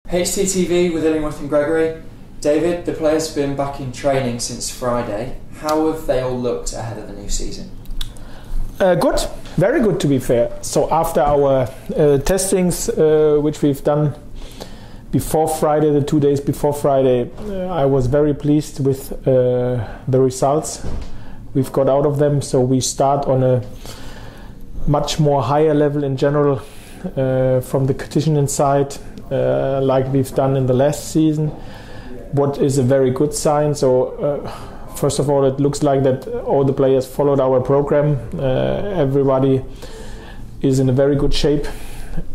HTTV with Illingworth and Gregory. David, the players have been back in training since Friday. How have they all looked ahead of the new season? Good, very good to be fair. So after our testings, which we've done before Friday, the 2 days before Friday, I was very pleased with the results we've got out of them. So we start on a much more higher level in general from the conditioning side, like we've done in the last season, what is a very good sign. So first of all, it looks like that all the players followed our program. Everybody is in a very good shape,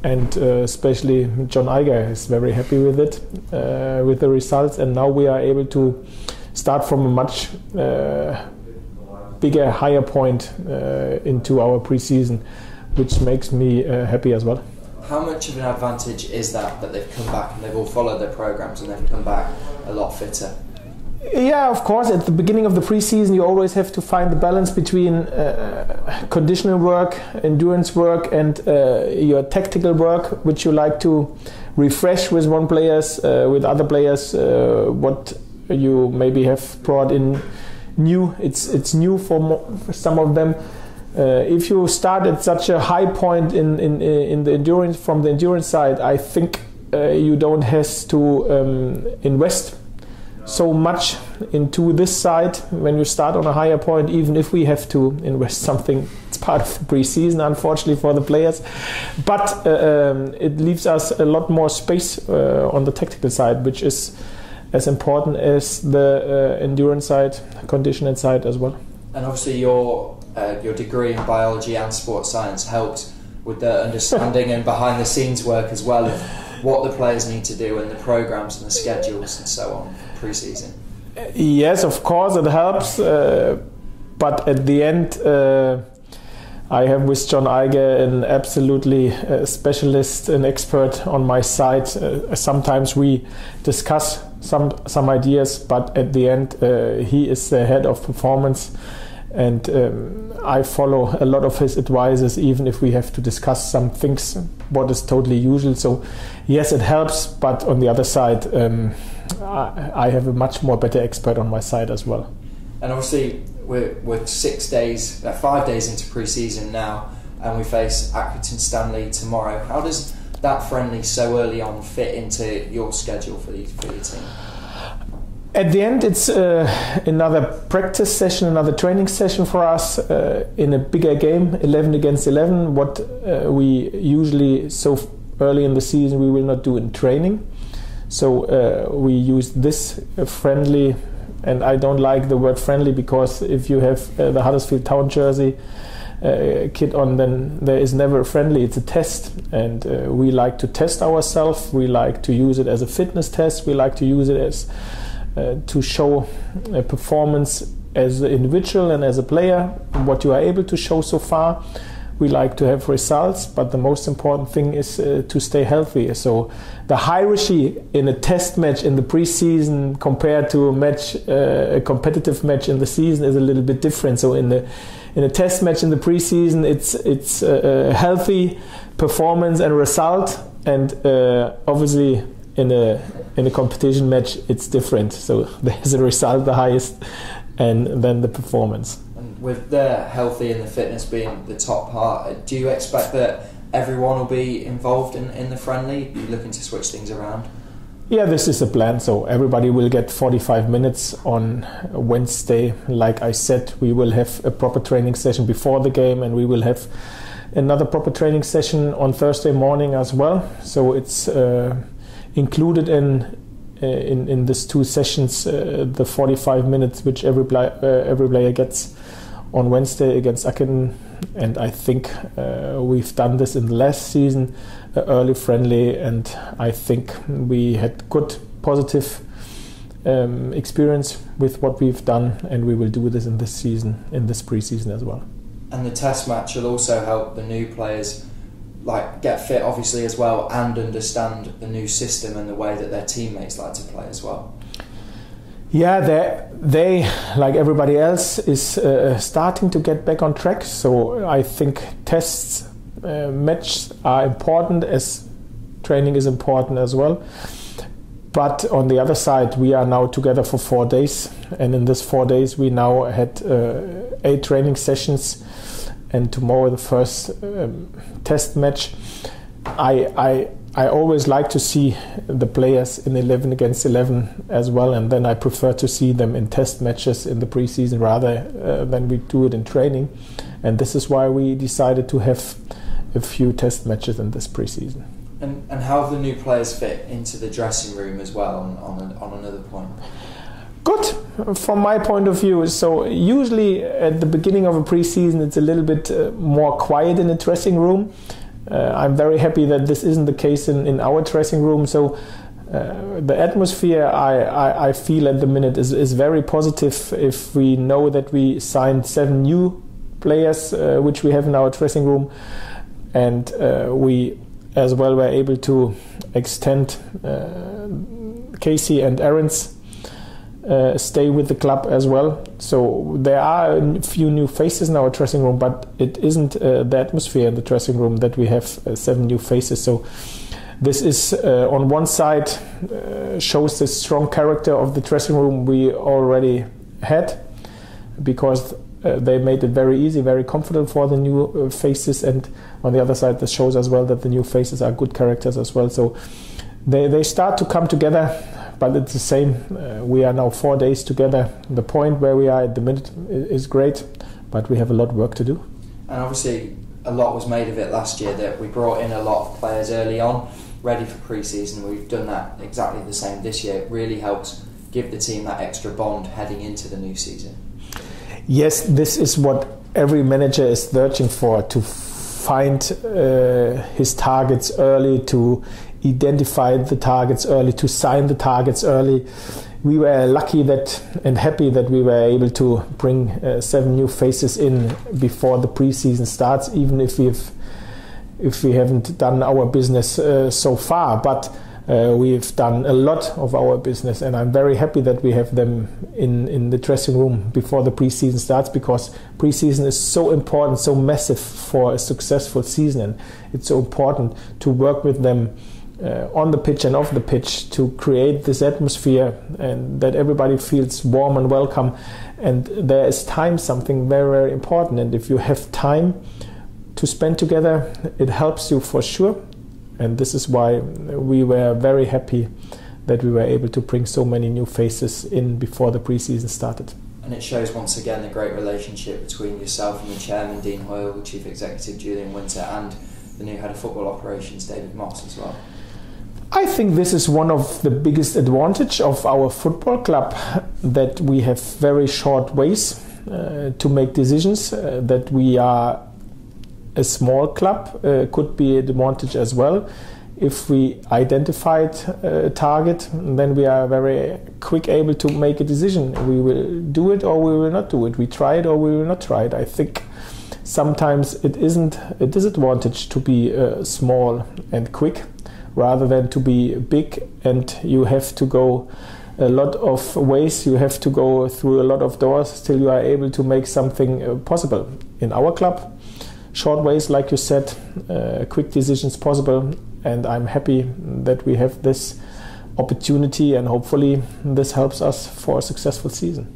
and especially John Eiger is very happy with it, with the results. And now we are able to start from a much bigger, higher point into our pre-season, which makes me happy as well. How much of an advantage is that they've come back and they've all followed their programs and they've come back a lot fitter? Yeah, of course. At the beginning of the pre-season, you always have to find the balance between conditional work, endurance work, and your tactical work, which you like to refresh with one players, with other players, what you maybe have brought in new. It's new for some of them. If you start at such a high point in the endurance, from the endurance side, I think you don't have to invest so much into this side when you start on a higher point, even if we have to invest something. It's part of the pre-season, unfortunately, for the players. But it leaves us a lot more space on the tactical side, which is as important as the endurance side, conditioning side as well. And obviously your degree in biology and sports science helped with the understanding and behind the scenes work as well of what the players need to do and the programs and the schedules and so on for pre-season. Yes, of course it helps, but at the end I have with John Eiger an absolutely specialist, an expert on my side. Sometimes we discuss some ideas, but at the end he is the head of performance, and I follow a lot of his advices, even if we have to discuss some things what is totally usual. So yes, it helps, but on the other side I have a much more better expert on my side as well. And obviously we're 5 days into pre-season now, and we face Accrington Stanley tomorrow. How does that friendly so early on fit into your schedule for your team? At the end, it's another practice session, another training session for us in a bigger game, 11 against 11, what we usually so early in the season we will not do in training. So we use this friendly, and I don't like the word friendly, because if you have the Huddersfield Town jersey kit on, then there is never a friendly, it's a test, and we like to test ourselves. We like to use it as a fitness test. We like to use it as to show a performance as an individual and as a player, what you are able to show so far. We like to have results, but the most important thing is to stay healthy. So the hierarchy in a test match in the pre-season compared to a competitive match in the season is a little bit different. So in a test match in the pre-season, it's a healthy performance and result, and obviously in a competition match it's different. So there's a result the highest, and then the performance. And with the healthy and the fitness being the top part, do you expect that everyone will be involved in the friendly? Are you looking to switch things around? Yeah, this is the plan. So everybody will get 45 minutes on Wednesday. Like I said, we will have a proper training session before the game, and we will have another proper training session on Thursday morning as well. So it's included in these two sessions, the 45 minutes which every player gets on Wednesday against Accrington. And I think we've done this in the last season, early friendly, and I think we had good positive experience with what we've done, and we will do this in this season, in this pre-season as well. And the test match will also help the new players get fit obviously as well, and understand the new system and the way that their teammates like to play as well. Yeah, they like everybody else is starting to get back on track. So I think tests, matches are important, as training is important as well. But on the other side, we are now together for 4 days, and in this 4 days we now had 8 training sessions, and tomorrow the first test match. I always like to see the players in 11 against 11 as well, and then I prefer to see them in test matches in the preseason rather than we do it in training, and this is why we decided to have a few test matches in this preseason. And how have the new players fit into the dressing room as well on another point? Good, from my point of view. So usually at the beginning of a preseason it's a little bit more quiet in the dressing room. I'm very happy that this isn't the case in our dressing room. So the atmosphere I feel at the minute is very positive. If we know that we signed 7 new players, which we have in our dressing room, and we as well were able to extend Casey and Aaron's stay with the club as well. So there are a few new faces in our dressing room, but it isn't the atmosphere in the dressing room that we have 7 new faces. So this is on one side shows the strong character of the dressing room we already had, because they made it very easy, very comfortable for the new faces, and on the other side this shows as well that the new faces are good characters as well. So they start to come together, but it's the same. We are now 4 days together. The point where we are at the minute is great, but we have a lot of work to do. And obviously a lot was made of it last year, that we brought in a lot of players early on ready for pre-season. We've done that exactly the same this year. It really helps give the team that extra bond heading into the new season. Yes, this is what every manager is searching for, to find his targets early, to identify the targets early, to sign the targets early. We were lucky that and happy that we were able to bring 7 new faces in before the preseason starts, even if we haven't done our business so far. But we've done a lot of our business, and I'm very happy that we have them in the dressing room before the preseason starts, because preseason is so important, so massive for a successful season, and it's so important to work with them on the pitch and off the pitch to create this atmosphere and that everybody feels warm and welcome. And there is time, something very, very important, and if you have time to spend together, it helps you for sure. And this is why we were very happy that we were able to bring so many new faces in before the pre-season started. And it shows once again the great relationship between yourself and the chairman, Dean Hoyle, the chief executive, Julian Winter, and the new head of football operations, David Moss, as well. I think this is one of the biggest advantage of our football club, that we have very short ways to make decisions, that we are a small club could be an advantage as well. If we identified a target, then we are very quick able to make a decision. We will do it or we will not do it. We try it or we will not try it. I think sometimes it isn't a disadvantage to be small and quick, rather than to be big and you have to go a lot of ways, you have to go through a lot of doors till you are able to make something possible. In our club, short ways, like you said, quick decisions possible, and I'm happy that we have this opportunity, and hopefully this helps us for a successful season.